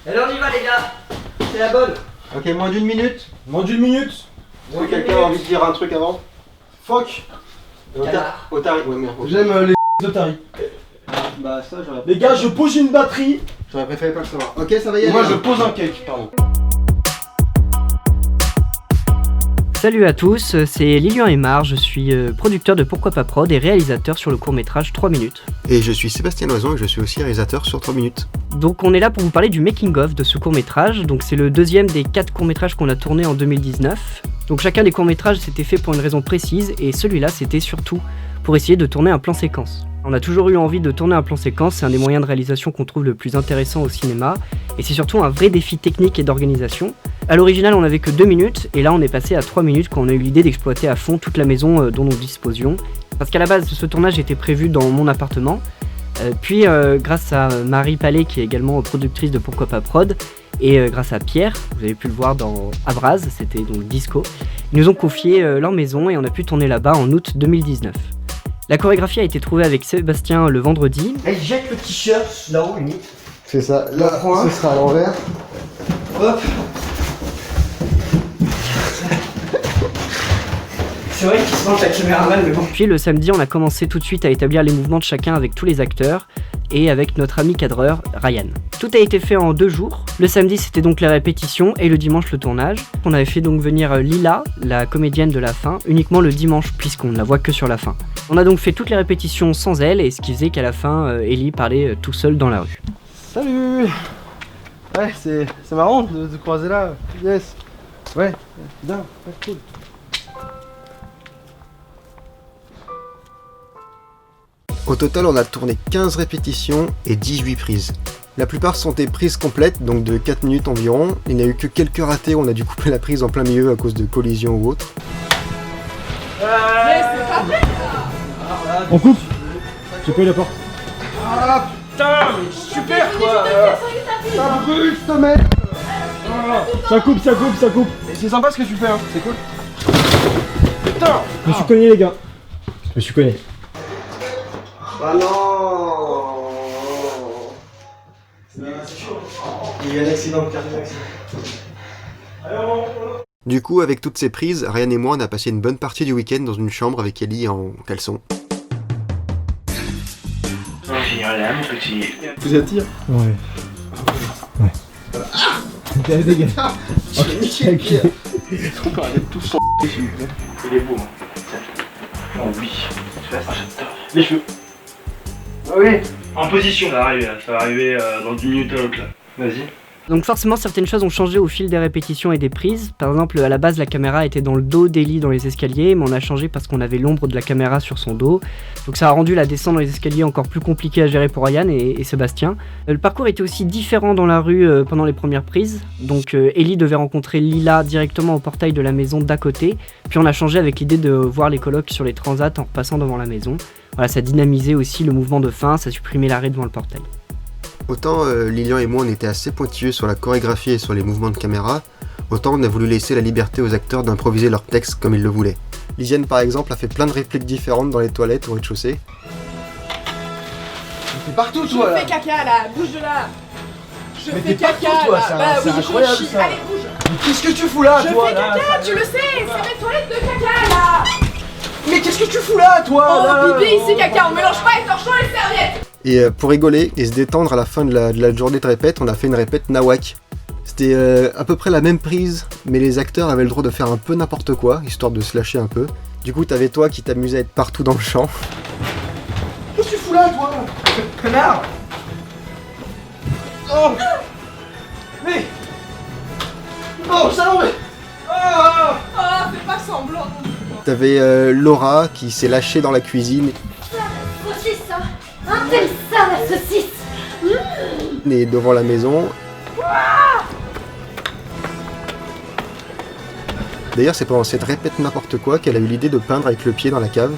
Allez, on y va les gars. C'est la bonne. Ok, moins d'une minute. Moins d'une minute. Est-ce que quelqu'un a envie de dire un truc avant? Fuck. Otari, ouais, merde. J'aime les de Tari. Bah ça j'aurais... Les gars, je pose une batterie. J'aurais préféré pas le savoir. Ok, ça va y aller. Moi je pose un cake, pardon. Salut à tous, c'est Lilian Aymar, je suis producteur de Pourquoi pas Prod et réalisateur sur le court-métrage 3 minutes. Et je suis Sébastien Loison et je suis aussi réalisateur sur 3 minutes. Donc on est là pour vous parler du making-of de ce court-métrage, donc c'est le deuxième des 4 courts-métrages qu'on a tourné en 2019. Donc chacun des courts-métrages c'était fait pour une raison précise et celui-là c'était surtout pour essayer de tourner un plan séquence. On a toujours eu envie de tourner un plan séquence, c'est un des moyens de réalisation qu'on trouve le plus intéressant au cinéma, et c'est surtout un vrai défi technique et d'organisation. À l'original on n'avait que 2 minutes, et là on est passé à 3 minutes quand on a eu l'idée d'exploiter à fond toute la maison dont nous disposions. Parce qu'à la base ce tournage était prévu dans mon appartement, puis grâce à Marie Palais qui est également productrice de Pourquoi pas Prod, et grâce à Pierre, vous avez pu le voir dans Abraz, c'était donc Disco, ils nous ont confié leur maison et on a pu tourner là-bas en août 2019. La chorégraphie a été trouvée avec Sébastien le vendredi. Elle jette le t-shirt là-haut, limite. C'est ça, là ce sera à l'envers. Hop. C'est vrai qu'il se manque la caméraman, mais bon. Puis le samedi, on a commencé tout de suite à établir les mouvements de chacun avec tous les acteurs et avec notre ami cadreur Ryan. Tout a été fait en 2 jours. Le samedi, c'était donc les répétitions et le dimanche, le tournage. On avait fait donc venir Lila, la comédienne de la fin, uniquement le dimanche puisqu'on ne la voit que sur la fin. On a donc fait toutes les répétitions sans elle et ce qui faisait qu'à la fin, Ellie parlait tout seul dans la rue. Salut. Ouais, c'est marrant de te croiser là. Yes. Ouais, bien, ouais, cool. Au total, on a tourné 15 répétitions et 18 prises. La plupart sont des prises complètes, donc de 4 minutes environ. Il n'y a eu que quelques ratés où on a dû couper la prise en plein milieu à cause de collisions ou autre. On coupe. J'ai pas eu la porte. Ah putain, mais super quoi. Ça brûle cette merde. Ça coupe, ça coupe, ça coupe. Et c'est sympa ce que tu fais, hein, c'est cool. Putain. Je me suis cogné les gars. Je me suis cogné. Ah non. Il y a un accident de cardiaque. Du coup, avec toutes ces prises, Ryan et moi on a passé une bonne partie du week-end dans une chambre avec Ellie en caleçon. Vous attire? Ouais. Ouais. T'es dégagé. On peut arrêter tous son s'il vous plaît. Il est beau, hein. Oh oui. J'adore. Les cheveux. Oui. En position, ça va arriver dans 10 minutes à l'autre là. Vas-y. Donc forcément certaines choses ont changé au fil des répétitions et des prises. Par exemple à la base la caméra était dans le dos d'Ellie dans les escaliers, mais on a changé parce qu'on avait l'ombre de la caméra sur son dos. Donc ça a rendu la descente dans les escaliers encore plus compliquée à gérer pour Ryan et Sébastien. Le parcours était aussi différent dans la rue pendant les premières prises. Donc Ellie devait rencontrer Lila directement au portail de la maison d'à côté. Puis on a changé avec l'idée de voir les colocs sur les transats en repassant devant la maison. Voilà, ça dynamisait aussi le mouvement de fin, ça supprimait l'arrêt devant le portail. Autant Lilian et moi on était assez pointilleux sur la chorégraphie et sur les mouvements de caméra, autant on a voulu laisser la liberté aux acteurs d'improviser leur texte comme ils le voulaient. Lisiane par exemple a fait plein de répliques différentes dans les toilettes au rez-de-chaussée. C'est partout toi là. Je fais caca là, bouge de là. Je Mais fais t'es partout, caca toi, là. c'est Bah oui, incroyable, je chie. ça. Allez, bouge. Mais qu'est-ce que tu fous là Je toi fais là, caca, tu le sais. C'est mes toilettes de caca là. Mais qu'est-ce que tu fous là toi Oh, là bébé, ici caca, on mélange pas les torchons et les serviettes. Et pour rigoler et se détendre à la fin de la journée de répète, on a fait une répète nawak. C'était à peu près la même prise, mais les acteurs avaient le droit de faire un peu n'importe quoi, histoire de se lâcher un peu. Du coup t'avais toi qui t'amusais à être partout dans le champ. Qu'est-ce que tu fous là toi? Connard. Oh. Mais. Oh salaud mais. Ah. Oh, fais pas semblant. T'avais Laura qui s'est lâchée dans la cuisine Saucisse, hein. Ah, t'aimes ça, la saucisse. et devant la maison. D'ailleurs c'est pendant cette répète n'importe quoi qu'elle a eu l'idée de peindre avec le pied dans la cave.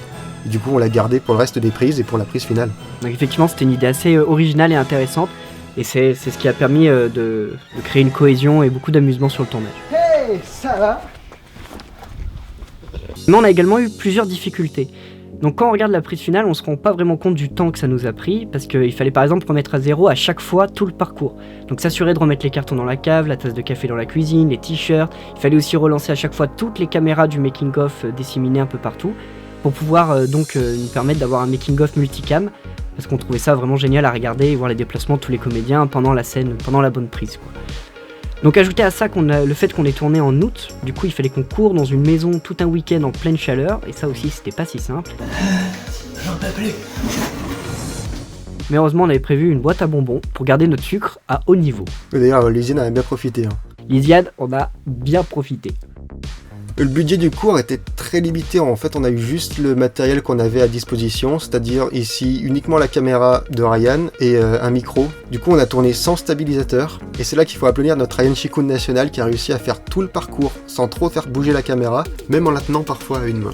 Et du coup on l'a gardé pour le reste des prises et pour la prise finale. Donc effectivement c'était une idée assez originale et intéressante et c'est ce qui a permis de créer une cohésion et beaucoup d'amusement sur le tournage. Hey, ça va. Mais on a également eu plusieurs difficultés. Donc quand on regarde la prise finale, on se rend pas vraiment compte du temps que ça nous a pris, parce qu'il fallait par exemple remettre à zéro à chaque fois tout le parcours. Donc s'assurer de remettre les cartons dans la cave, la tasse de café dans la cuisine, les t-shirts. Il fallait aussi relancer à chaque fois toutes les caméras du making-of disséminées un peu partout, pour pouvoir nous permettre d'avoir un making-of multicam, parce qu'on trouvait ça vraiment génial à regarder et voir les déplacements de tous les comédiens pendant la scène, pendant la bonne prise, quoi. Donc ajouter à ça le fait qu'on est tourné en août, du coup il fallait qu'on court dans une maison tout un week-end en pleine chaleur, et ça aussi c'était pas si simple. J'en peux plus. Mais heureusement on avait prévu une boîte à bonbons pour garder notre sucre à haut niveau. D'ailleurs, Lisiane a bien profité. Lisiane on a bien profité. Le budget du cours était très limité, en fait on a eu juste le matériel qu'on avait à disposition, c'est-à-dire ici uniquement la caméra de Ryan et un micro. Du coup on a tourné sans stabilisateur, et c'est là qu'il faut applaudir notre Ryan Shikun national qui a réussi à faire tout le parcours sans trop faire bouger la caméra, même en la tenant parfois à une main.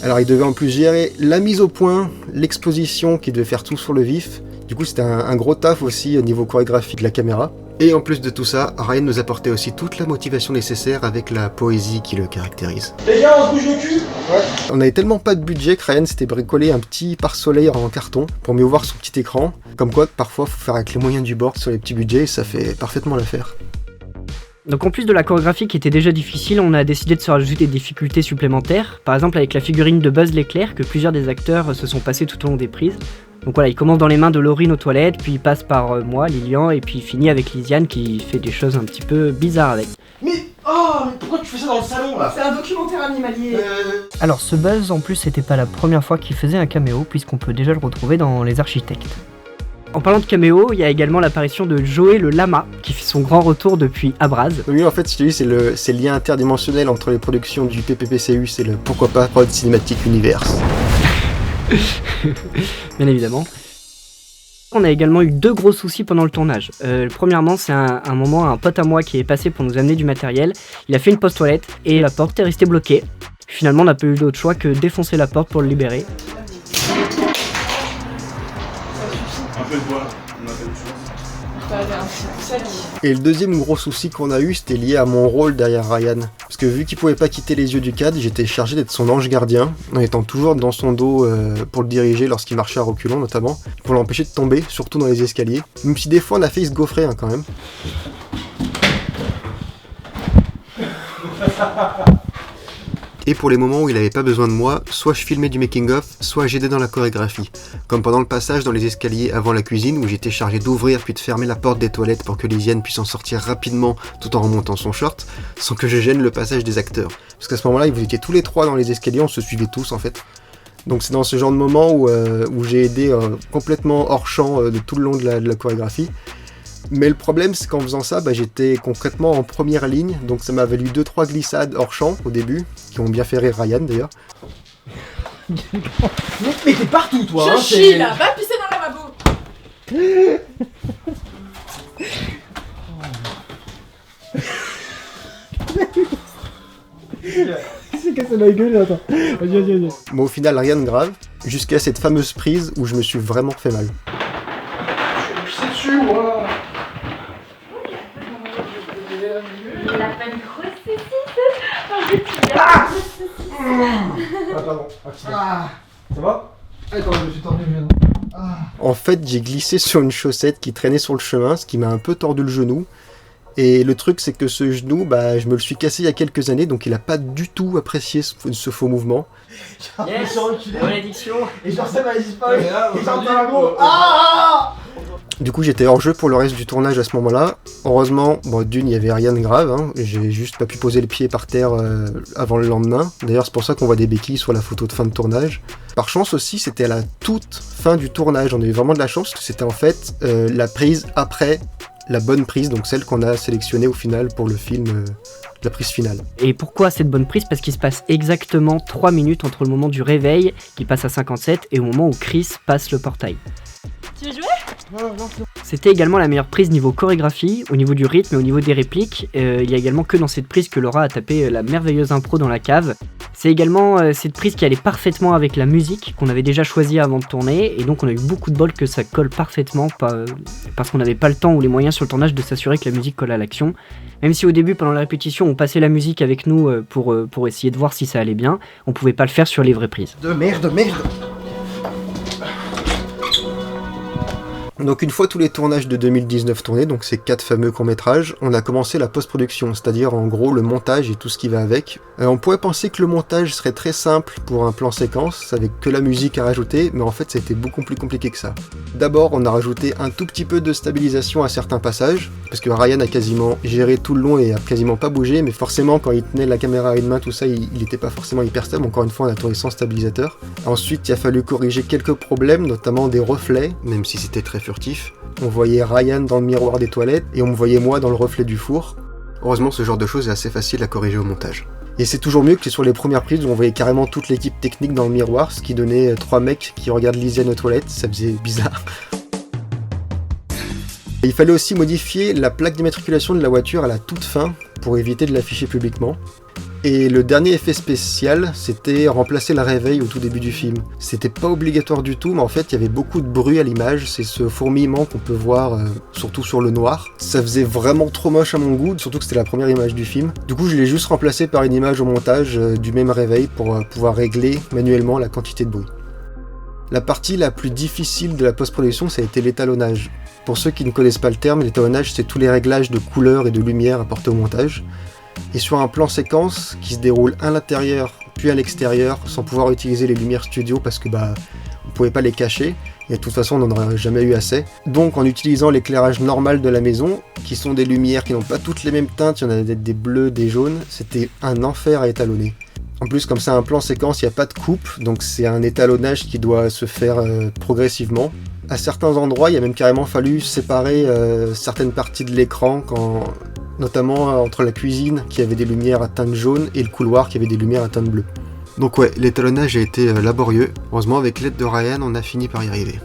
Alors il devait en plus gérer la mise au point, l'exposition qui devait faire tout sur le vif, du coup c'était un gros taf aussi au niveau chorégraphique de la caméra. Et en plus de tout ça, Ryan nous apportait aussi toute la motivation nécessaire avec la poésie qui le caractérise. Les gars, on se bouge le cul. On avait tellement pas de budget que Ryan s'était bricolé un petit pare-soleil en carton pour mieux voir son petit écran. Comme quoi, parfois, faut faire avec les moyens du bord sur les petits budgets et ça fait parfaitement l'affaire. Donc en plus de la chorégraphie qui était déjà difficile, on a décidé de se rajouter des difficultés supplémentaires. Par exemple avec la figurine de Buzz l'éclair que plusieurs des acteurs se sont passés tout au long des prises. Donc voilà, il commence dans les mains de Laurine aux toilettes, puis il passe par moi, Lilian, et puis il finit avec Lisiane qui fait des choses un petit peu bizarres avec. Mais pourquoi tu fais ça dans le salon là? C'est un documentaire animalier. Alors ce Buzz en plus c'était pas la première fois qu'il faisait un caméo, puisqu'on peut déjà le retrouver dans Les Architectes. En parlant de caméo, il y a également l'apparition de Joey le lama, qui fait son grand retour depuis Abraz. Oui, en fait, je te dis, c'est le lien interdimensionnel entre les productions du PPPCU, c'est le pourquoi pas Prod Cinematic Universe. Bien évidemment. On a également eu 2 gros soucis pendant le tournage. Premièrement, c'est un pote à moi qui est passé pour nous amener du matériel. Il a fait une pause toilette et la porte est restée bloquée. Finalement, on n'a pas eu d'autre choix que défoncer la porte pour le libérer. Un peu de bois, on a fait autre chose. Et le deuxième gros souci qu'on a eu, c'était lié à mon rôle derrière Ryan. Parce que vu qu'il pouvait pas quitter les yeux du cadre, j'étais chargé d'être son ange gardien, en étant toujours dans son dos pour le diriger lorsqu'il marchait à reculons notamment, pour l'empêcher de tomber, surtout dans les escaliers. Même si des fois on a failli se gaufrer quand même. Et pour les moments où il avait pas besoin de moi, soit je filmais du making-of, soit j'aidais dans la chorégraphie. Comme pendant le passage dans les escaliers avant la cuisine où j'étais chargé d'ouvrir puis de fermer la porte des toilettes pour que Lisiane puisse en sortir rapidement tout en remontant son short, sans que je gêne le passage des acteurs. Parce qu'à ce moment-là, vous étiez tous les 3 dans les escaliers, on se suivait tous en fait. Donc c'est dans ce genre de moment où j'ai aidé complètement hors champ de tout le long de la chorégraphie. Mais le problème, c'est qu'en faisant ça, j'étais concrètement en première ligne, donc ça m'a valu 2-3 glissades hors champ au début, qui ont bien fait rire Ryan d'ailleurs. Mais t'es partout toi. Je chie là, va pisser dans le lavabo. C'est cassé la gueule, attends. Vas-y. Mais au final, rien de grave, jusqu'à cette fameuse prise où je me suis vraiment fait mal. C'est dessus moi. Il a pas une grosse Ah pardon. Ça va? Attends, je me suis tordu le genou. En fait, j'ai glissé sur une chaussette qui traînait sur le chemin, ce qui m'a un peu tordu le genou. Et le truc, c'est que ce genou, je me le suis cassé il y a quelques années, donc il a pas du tout apprécié ce faux mouvement. Yes, malédiction. Et genre ça m'a disparu. Et j'entends un gros. Du coup, j'étais hors jeu pour le reste du tournage à ce moment-là. Heureusement, d'une, il n'y avait rien de grave. J'ai juste pas pu poser le pied par terre avant le lendemain. D'ailleurs, c'est pour ça qu'on voit des béquilles sur la photo de fin de tournage. Par chance aussi, c'était à la toute fin du tournage. On a eu vraiment de la chance parce que c'était en fait la prise après la bonne prise, donc celle qu'on a sélectionnée au final pour le film, la prise finale. Et pourquoi cette bonne prise? Parce qu'il se passe exactement 3 minutes entre le moment du réveil, qui passe à 57, et au moment où Chris passe le portail. Tu veux jouer? Non, non, c'est bon. C'était également la meilleure prise niveau chorégraphie, au niveau du rythme et au niveau des répliques. Il y a également que dans cette prise que Laura a tapé la merveilleuse impro dans la cave. C'est également cette prise qui allait parfaitement avec la musique qu'on avait déjà choisie avant de tourner, et donc on a eu beaucoup de bol que ça colle parfaitement, parce qu'on n'avait pas le temps ou les moyens sur le tournage de s'assurer que la musique colle à l'action. Même si au début, pendant la répétition, on passait la musique avec nous pour essayer de voir si ça allait bien, on pouvait pas le faire sur les vraies prises. De merde, merde. Donc une fois tous les tournages de 2019 tournés, donc ces 4 fameux courts-métrages, on a commencé la post-production, c'est-à-dire en gros le montage et tout ce qui va avec. On pourrait penser que le montage serait très simple pour un plan séquence, avec que la musique à rajouter, mais en fait c'était beaucoup plus compliqué que ça. D'abord on a rajouté un tout petit peu de stabilisation à certains passages, parce que Ryan a quasiment géré tout le long et a quasiment pas bougé, mais forcément quand il tenait la caméra à une main, tout ça, il était pas forcément hyper stable, encore une fois on a tourné sans stabilisateur. Ensuite il a fallu corriger quelques problèmes, notamment des reflets, même si c'était très furtif. On voyait Ryan dans le miroir des toilettes et on me voyait moi dans le reflet du four. Heureusement, ce genre de choses est assez facile à corriger au montage. Et c'est toujours mieux que sur les premières prises où on voyait carrément toute l'équipe technique dans le miroir, ce qui donnait 3 mecs qui regardent Lisiane aux toilettes, ça faisait bizarre. Et il fallait aussi modifier la plaque d'immatriculation de la voiture à la toute fin pour éviter de l'afficher publiquement. Et le dernier effet spécial, c'était remplacer le réveil au tout début du film. C'était pas obligatoire du tout, mais en fait, il y avait beaucoup de bruit à l'image, c'est ce fourmillement qu'on peut voir, surtout sur le noir. Ça faisait vraiment trop moche à mon goût, surtout que c'était la première image du film. Du coup, je l'ai juste remplacé par une image au montage du même réveil pour pouvoir régler manuellement la quantité de bruit. La partie la plus difficile de la post-production, ça a été l'étalonnage. Pour ceux qui ne connaissent pas le terme, l'étalonnage, c'est tous les réglages de couleur et de lumière apportés au montage. Et sur un plan séquence qui se déroule à l'intérieur puis à l'extérieur sans pouvoir utiliser les lumières studio parce que on pouvait pas les cacher et de toute façon on n'en aurait jamais eu assez. Donc en utilisant l'éclairage normal de la maison, qui sont des lumières qui n'ont pas toutes les mêmes teintes, il y en a des bleus, des jaunes, c'était un enfer à étalonner. En plus comme c'est un plan séquence, il n'y a pas de coupe, donc c'est un étalonnage qui doit se faire progressivement. À certains endroits, il a même carrément fallu séparer certaines parties de l'écran notamment entre la cuisine qui avait des lumières à teinte jaune et le couloir qui avait des lumières à teinte bleue. Donc ouais, l'étalonnage a été laborieux. Heureusement, avec l'aide de Ryan, on a fini par y arriver.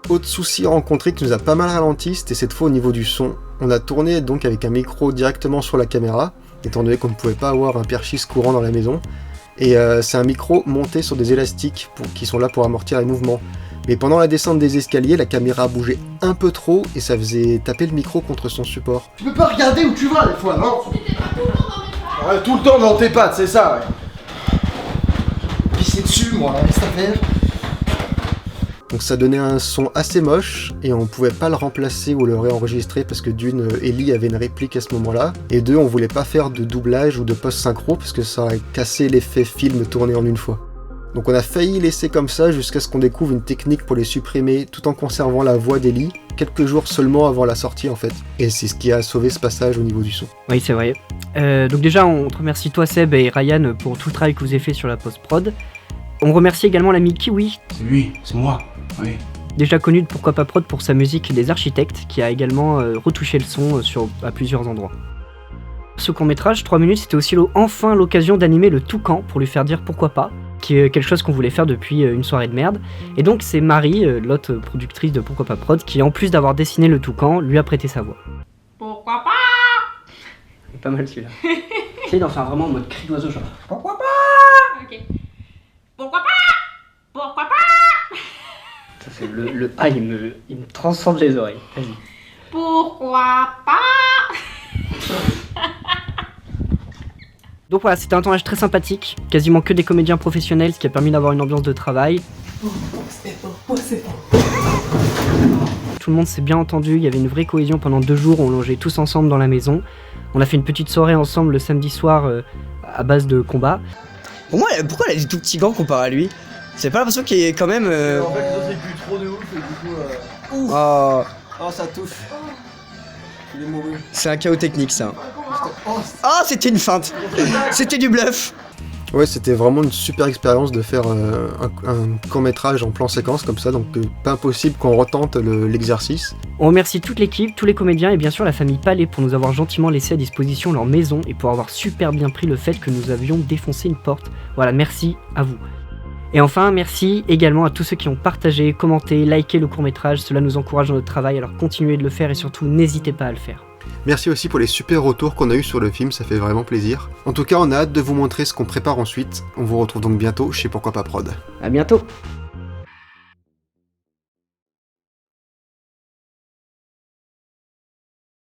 Autre souci rencontré qui nous a pas mal ralenti, c'était cette fois au niveau du son. On a tourné donc avec un micro directement sur la caméra, étant donné qu'on ne pouvait pas avoir un perchis courant dans la maison. Et c'est un micro monté sur des élastiques qui sont là pour amortir les mouvements. Mais pendant la descente des escaliers, la caméra bougeait un peu trop et ça faisait taper le micro contre son support. Tu peux pas regarder où tu vas des fois, non? Ouais, tout le temps dans tes pattes, c'est ça, ouais. Pisser dessus, moi, laisse faire. Donc ça donnait un son assez moche et on pouvait pas le remplacer ou le réenregistrer parce que d'une, Ellie avait une réplique à ce moment-là, et deux, on voulait pas faire de doublage ou de post-synchro parce que ça aurait cassé l'effet film tourné en une fois. Donc on a failli laisser comme ça jusqu'à ce qu'on découvre une technique pour les supprimer tout en conservant la voix d'Ellie, quelques jours seulement avant la sortie en fait. Et c'est ce qui a sauvé ce passage au niveau du son. Oui, c'est vrai. Donc déjà, on te remercie toi Seb et Ryan pour tout le travail que vous avez fait sur la post-prod. On remercie également l'ami Kiwi. C'est lui, c'est moi, oui. Déjà connu de Pourquoi pas Prod pour sa musique des architectes, qui a également retouché le son à plusieurs endroits. Ce court-métrage, 3 minutes, c'était aussi enfin l'occasion d'animer le Toucan pour lui faire dire pourquoi pas, qui est quelque chose qu'on voulait faire depuis une soirée de merde. Et donc c'est Marie, l'autre productrice de Pourquoi pas Prod, qui en plus d'avoir dessiné le Toucan, lui a prêté sa voix. Pourquoi pas? C'est pas mal celui-là. Essaye d'en faire vraiment en mode cri d'oiseau, genre. Pourquoi pas? Ok. Pourquoi pas? Pourquoi pas? Ça c'est le A, il me transcende les oreilles. Vas-y. Pourquoi pas? Donc voilà, c'était un tournage très sympathique, quasiment que des comédiens professionnels, ce qui a permis d'avoir une ambiance de travail. Tout le monde s'est bien entendu, il y avait une vraie cohésion pendant 2 jours, on longeait tous ensemble dans la maison. On a fait une petite soirée ensemble le samedi soir à base de combat. Pour moi, pourquoi elle a des tout petits gants comparé à lui? C'est pas l'impression qu'il est quand même... En fait, ça c'est plus trop de ouf et du coup... Oh, Oh, ça touche. Il est mouru. c'est un chaos technique ça. Oh, c'était une feinte. C'était du bluff. Ouais, c'était vraiment une super expérience de faire un court-métrage en plan séquence comme ça, donc pas impossible qu'on retente l'exercice. On remercie toute l'équipe, tous les comédiens et bien sûr la famille Palais pour nous avoir gentiment laissé à disposition leur maison et pour avoir super bien pris le fait que nous avions défoncé une porte. Voilà, merci à vous. Et enfin, merci également à tous ceux qui ont partagé, commenté, liké le court-métrage, cela nous encourage dans notre travail, alors continuez de le faire et surtout n'hésitez pas à le faire. Merci aussi pour les super retours qu'on a eu sur le film, ça fait vraiment plaisir. En tout cas, on a hâte de vous montrer ce qu'on prépare ensuite. On vous retrouve donc bientôt chez Pourquoi pas Prod. À bientôt.